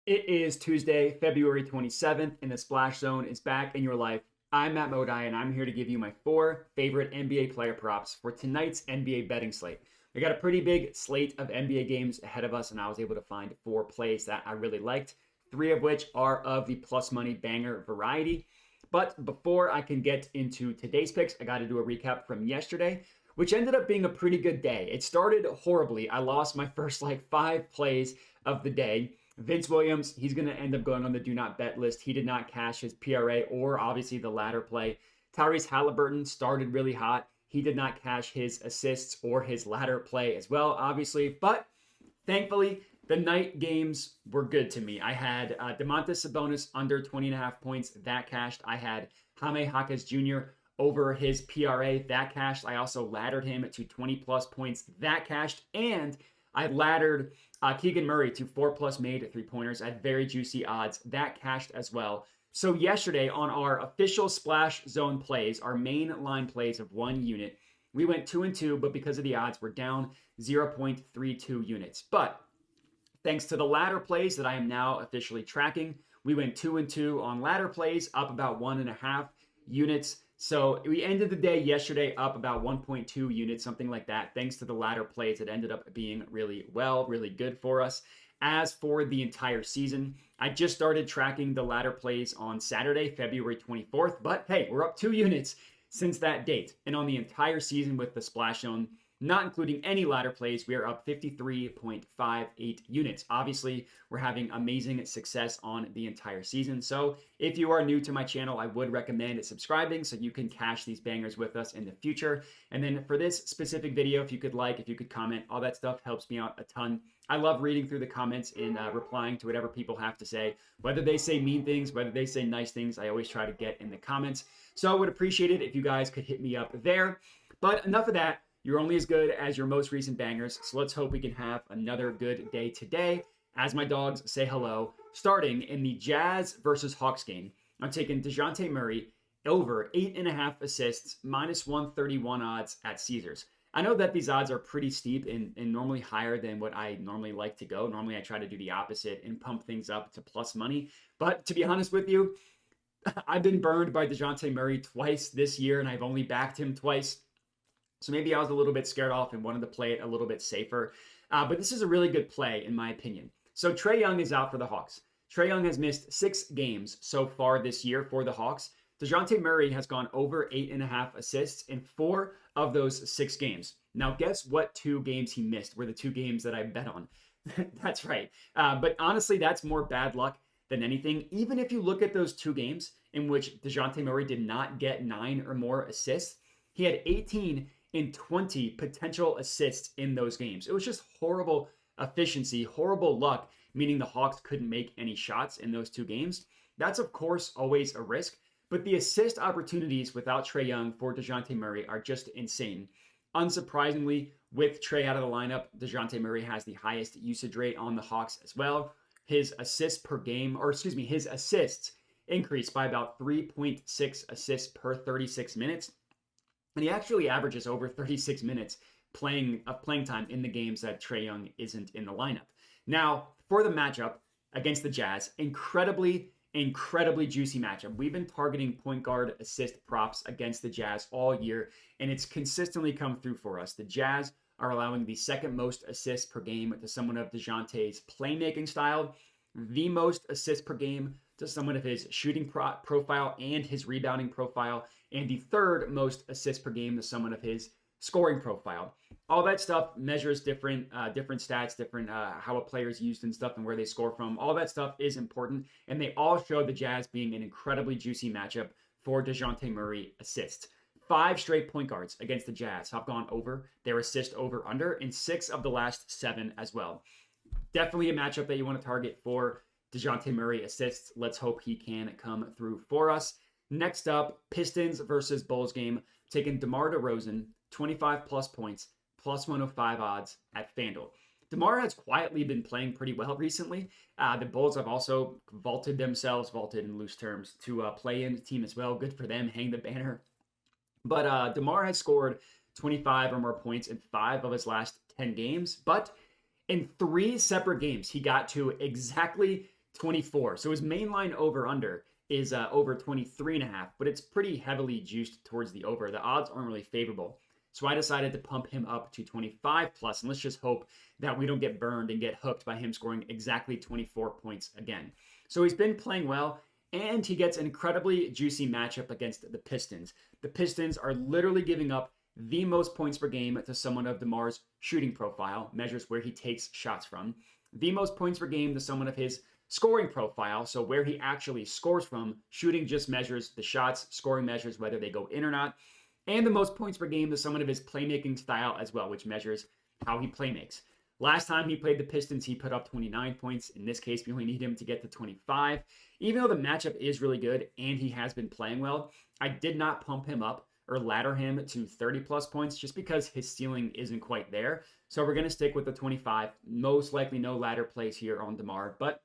It is Tuesday, February 27th, and the Splash Zone is back in your life. I'm Matt Modai, and I'm here to give you my 4 favorite NBA player props for tonight's NBA betting slate. We got a pretty big slate of NBA games ahead of us, and I was able to find 4 plays that I really liked, 3 of which are of the plus money banger variety. But before I can get into today's picks, I got to do a recap from yesterday, which ended up being a pretty good day. It started horribly. I lost my first 5 plays of the day. Vince Williams, he's going to end up going on the do not bet list. He did not cash his PRA or obviously the latter play. Tyrese Halliburton started really hot. He did not cash his assists or his latter play as well, obviously. But thankfully, the night games were good to me. I had Domantas Sabonis under 20.5 points. That cashed. I had Jaime Jaquez Jr. over his PRA. That cashed. I also laddered him to 20 plus points. That cashed. And I laddered Keegan Murray to 4+ made 3-pointers at very juicy odds. That cashed as well. So yesterday on our official Splash Zone plays, our main line plays of 1 unit, we went 2-2, but because of the odds, we're down 0.32 units. But thanks to the ladder plays that I am now officially tracking, we went 2-2 on ladder plays, up about 1.5 units. So we ended the day yesterday up about 1.2 units, something like that, thanks to the ladder plays. It ended up being really good for us. As for the entire season, I just started tracking the ladder plays on Saturday, February 24th, but hey, we're up 2 units since that date. And on the entire season with the Splash Zone, not including any ladder plays, we are up 53.58 units. Obviously, we're having amazing success on the entire season. So if you are new to my channel, I would recommend subscribing so you can cash these bangers with us in the future. And then for this specific video, if you could like, if you could comment, all that stuff helps me out a ton. I love reading through the comments and replying to whatever people have to say. Whether they say mean things, whether they say nice things, I always try to get in the comments. So I would appreciate it if you guys could hit me up there. But enough of that. You're only as good as your most recent bangers, so let's hope we can have another good day today as my dogs say hello. Starting in the Jazz versus Hawks game, I'm taking Deonte Murray over 8.5 assists, -131 odds at Caesars. I know that these odds are pretty steep and normally higher than what I normally like to go. Normally, I try to do the opposite and pump things up to plus money. But to be honest with you, I've been burned by Deonte Murray twice this year, and I've only backed him twice. So maybe I was a little bit scared off and wanted to play it a little bit safer. But this is a really good play, in my opinion. So Trae Young is out for the Hawks. Trae Young has missed 6 games so far this year for the Hawks. Dejounte Murray has gone over 8.5 assists in 4 of those 6 games. Now, guess what 2 games he missed were the 2 games that I bet on. That's right. But honestly, that's more bad luck than anything. Even if you look at those 2 games in which Dejounte Murray did not get 9 or more assists, he had 18 in 20 potential assists in those games. It was just horrible efficiency, horrible luck, meaning the Hawks couldn't make any shots in those 2 games. That's, of course, always a risk, but the assist opportunities without Trae Young for Dejounte Murray are just insane. Unsurprisingly, with Trae out of the lineup, Dejounte Murray has the highest usage rate on the Hawks as well. His assists per game, his assists increased by about 3.6 assists per 36 minutes. And he actually averages over 36 minutes playing time in the games that Trae Young isn't in the lineup. Now, for the matchup against the Jazz, incredibly juicy matchup. We've been targeting point guard assist props against the Jazz all year, and it's consistently come through for us. The Jazz are allowing the 2nd most assists per game to someone of DeJounte's playmaking style, the most assists per game to someone of his shooting profile and his rebounding profile, and the 3rd most assists per game to someone of his scoring profile. All that stuff measures different stats, different how a player is used and stuff and where they score from. All that stuff is important, and they all show the Jazz being an incredibly juicy matchup for Dejounte Murray assists. 5 straight point guards against the Jazz have gone over their assist over-under in 6 of the last 7 as well. Definitely a matchup that you want to target for Dejounte Murray assists. Let's hope he can come through for us. Next up, Pistons versus Bulls game. Taking DeMar DeRozan, 25 plus points, plus 105 odds at FanDuel. DeMar has quietly been playing pretty well recently. The Bulls have also vaulted in loose terms, to play in the team as well. Good for them, hang the banner. But DeMar has scored 25 or more points in 5 of his last 10 games. But in 3 separate games, he got to exactly 24. So his main line over under is over 23.5, but it's pretty heavily juiced towards the over. The odds aren't really favorable. So I decided to pump him up to 25 plus, and let's just hope that we don't get burned and get hooked by him scoring exactly 24 points again. So he's been playing well, and he gets an incredibly juicy matchup against the Pistons. The Pistons are literally giving up the most points per game to someone of DeMar's shooting profile, measures where he takes shots from. The most points per game to someone of his scoring profile, so where he actually scores from. Shooting just measures the shots, scoring measures whether they go in or not. And the most points per game to someone of his playmaking style as well, which measures how he playmakes. Last time he played the Pistons, he put up 29 points. In this case, we only need him to get to 25. Even though the matchup is really good and he has been playing well, I did not pump him up or ladder him to 30 plus points just because his ceiling isn't quite there. So we're going to stick with the 25. Most likely no ladder plays here on DeMar, but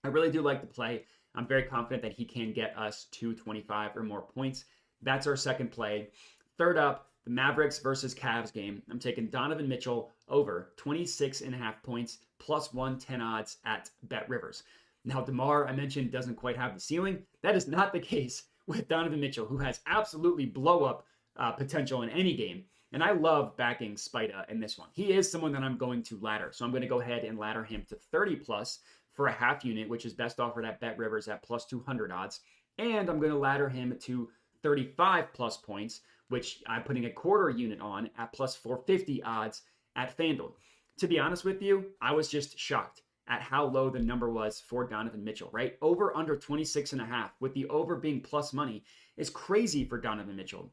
I really do like the play. I'm very confident that he can get us to 25 or more points. That's our second play. Third up, the Mavericks versus Cavs game. I'm taking Donovan Mitchell over 26.5 points plus 110 odds at BetRivers. Now, DeMar, I mentioned, doesn't quite have the ceiling. That is not the case with Donovan Mitchell, who has absolutely blow-up potential in any game. And I love backing Spida in this one. He is someone that I'm going to ladder. So I'm going to go ahead and ladder him to 30 plus for a half unit, which is best offered at BetRivers at plus 200 odds. And I'm going to ladder him to 35 plus points, which I'm putting a quarter unit on at plus 450 odds at FanDuel. To be honest with you, I was just shocked at how low the number was for Donovan Mitchell, right? Over under 26.5, with the over being plus money, is crazy for Donovan Mitchell.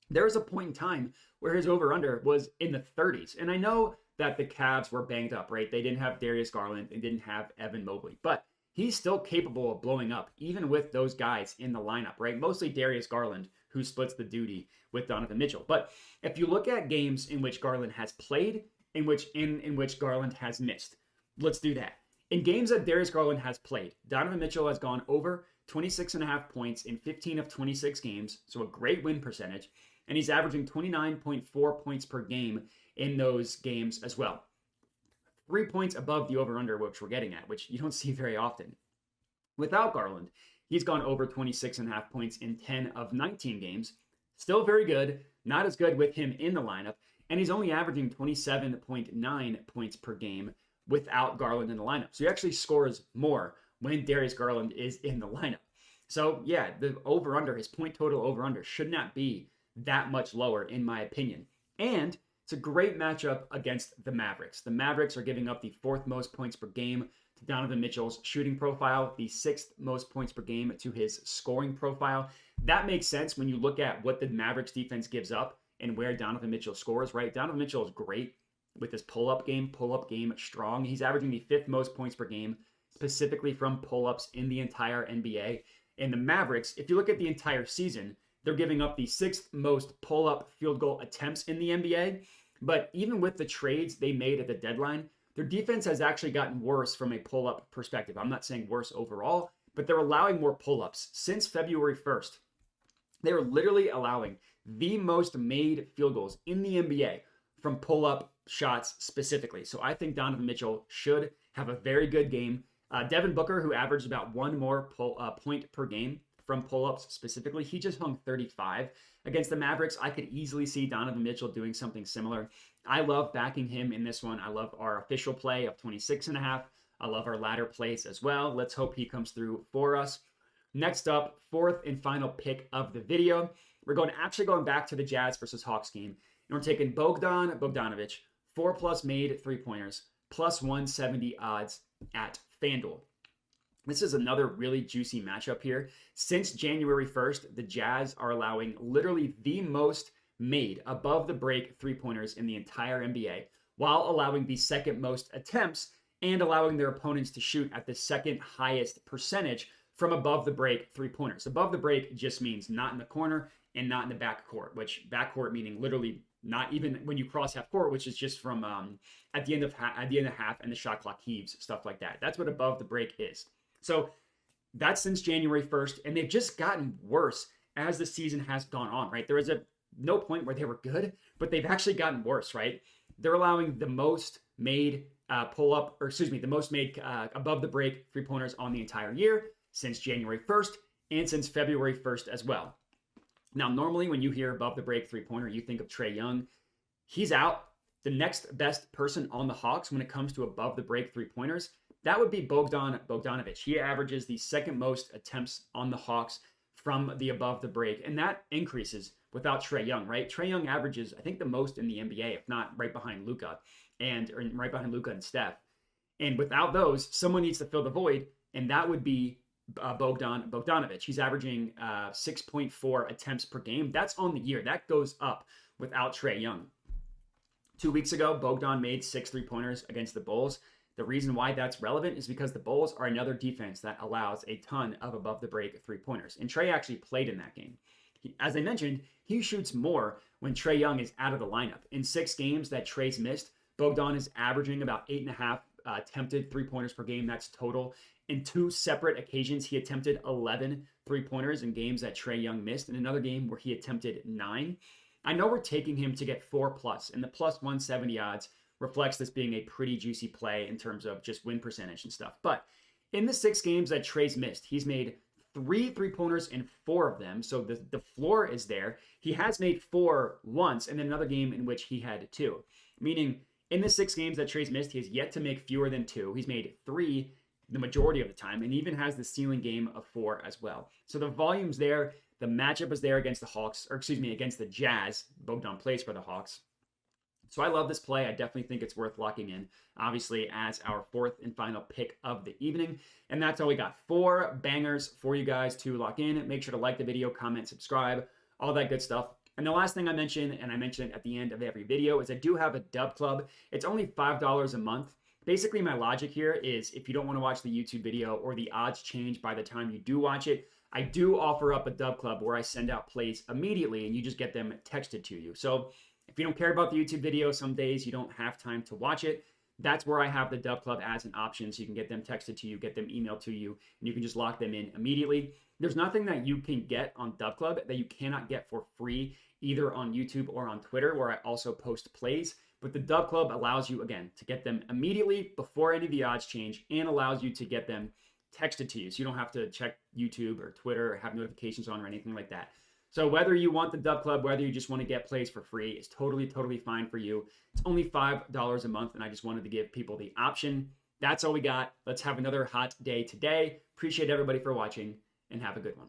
There was a point in time where his over under was in the 30s. And I know that the Cavs were banged up, right? They didn't have Darius Garland. They didn't have Evan Mobley, but he's still capable of blowing up, even with those guys in the lineup, right? Mostly Darius Garland, who splits the duty with Donovan Mitchell. But if you look at games in which Garland has played, in which Garland has missed, let's do that. In games that Darius Garland has played, Donovan Mitchell has gone over 26.5 points in 15 of 26 games, so a great win percentage, and he's averaging 29.4 points per game in those games as well. 3 points above the over-under, which we're getting at, which you don't see very often. Without Garland, he's gone over 26.5 points in 10 of 19 games. Still very good, not as good with him in the lineup, and he's only averaging 27.9 points per game without Garland in the lineup. So he actually scores more when Darius Garland is in the lineup. So yeah, the over-under, his point total over-under should not be that much lower in my opinion. And it's a great matchup against the Mavericks. The Mavericks are giving up the 4th most points per game to Donovan Mitchell's shooting profile, the 6th most points per game to his scoring profile. That makes sense when you look at what the Mavericks defense gives up and where Donovan Mitchell scores, right? Donovan Mitchell is great with his pull-up game strong. He's averaging the 5th most points per game, specifically from pull-ups in the entire NBA. And the Mavericks, if you look at the entire season, they're giving up the 6th most pull-up field goal attempts in the NBA. But even with the trades they made at the deadline, their defense has actually gotten worse from a pull-up perspective. I'm not saying worse overall, but they're allowing more pull-ups. Since February 1st, they were literally allowing the most made field goals in the NBA from pull-up shots specifically. So I think Donovan Mitchell should have a very good game. Devin Booker, who averaged about one more point per game from pull-ups specifically, he just hung 35 against the Mavericks. I could easily see Donovan Mitchell doing something similar. I love backing him in this one. I love our official play of 26.5. I love our ladder plays as well. Let's hope he comes through for us. Next up, 4th and final pick of the video. We're going back to the Jazz versus Hawks game. And we're taking Bogdanovic, 4+ made 3-pointers, plus 170 odds at FanDuel. This is another really juicy matchup here. Since January 1st, the Jazz are allowing literally the most made above the break 3-pointers in the entire NBA, while allowing the 2nd most attempts and allowing their opponents to shoot at the 2nd highest percentage from above the break 3-pointers. Above the break just means not in the corner and not in the backcourt, which backcourt meaning literally not even when you cross half court, which is just from at the end of half and the shot clock heaves, stuff like that. That's what above the break is. So that's since January 1st, and they've just gotten worse as the season has gone on, right? There was no point where they were good, but they've actually gotten worse, right? They're allowing the most made the most made above the break 3-pointers on the entire year since January 1st and since February 1st as well. Now, normally when you hear above the break 3-pointer, you think of Trae Young. He's out. The next best person on the Hawks when it comes to above the break 3-pointers, that would be Bogdan Bogdanovic. He averages the second most attempts on the Hawks from the above the break, and that increases without Trae Young, right? Trae Young averages, I think, the most in the NBA, if not right behind Luka and Steph. And without those, someone needs to fill the void, and that would be Bogdan Bogdanovic. He's averaging 6.4 attempts per game. That's on the year. That goes up without Trae Young. 2 weeks ago, Bogdan made 6 3-pointers against the Bulls. The reason why that's relevant is because the Bulls are another defense that allows a ton of above the break 3-pointers. And Trae actually played in that game. As I mentioned, he shoots more when Trae Young is out of the lineup. In 6 games that Trae's missed, Bogdan is averaging about 8.5 attempted 3-pointers per game. That's total. In 2 separate occasions, he attempted 11 3-pointers in games that Trae Young missed. In another game where he attempted 9. I know we're taking him to get 4+, and the plus 170 odds reflects this being a pretty juicy play in terms of just win percentage and stuff. But in the 6 games that Trae's missed, he's made 3 3-pointers in 4 of them. So the floor is there. He has made 4 once, and then another game in which he had 2. Meaning, in the 6 games that Trae's missed, he has yet to make fewer than 2. He's made 3 the majority of the time, and even has the ceiling game of 4 as well. So the volume's there. The matchup is there against against the Jazz. Bogdan plays for the Hawks. So I love this play. I definitely think it's worth locking in, obviously, as our 4th and final pick of the evening. And that's all we got. 4 bangers for you guys to lock in. Make sure to like the video, comment, subscribe, all that good stuff. And the last thing I mentioned, and I mention it at the end of every video, is I do have a dub club. It's only $5 a month. Basically, my logic here is if you don't want to watch the YouTube video or the odds change by the time you do watch it, I do offer up a dub club where I send out plays immediately and you just get them texted to you. So if you don't care about the YouTube video, some days you don't have time to watch it, that's where I have the dub club as an option. So you can get them texted to you, get them emailed to you, and you can just lock them in immediately. There's nothing that you can get on dub club that you cannot get for free, either on YouTube or on Twitter, where I also post plays. But the dub club allows you, again, to get them immediately before any of the odds change and allows you to get them texted to you. So you don't have to check YouTube or Twitter or have notifications on or anything like that. So whether you want the dub club, whether you just want to get plays for free, it's totally fine for you. It's only $5 a month, and I just wanted to give people the option. That's all we got. Let's have another hot day today. Appreciate everybody for watching, and have a good one.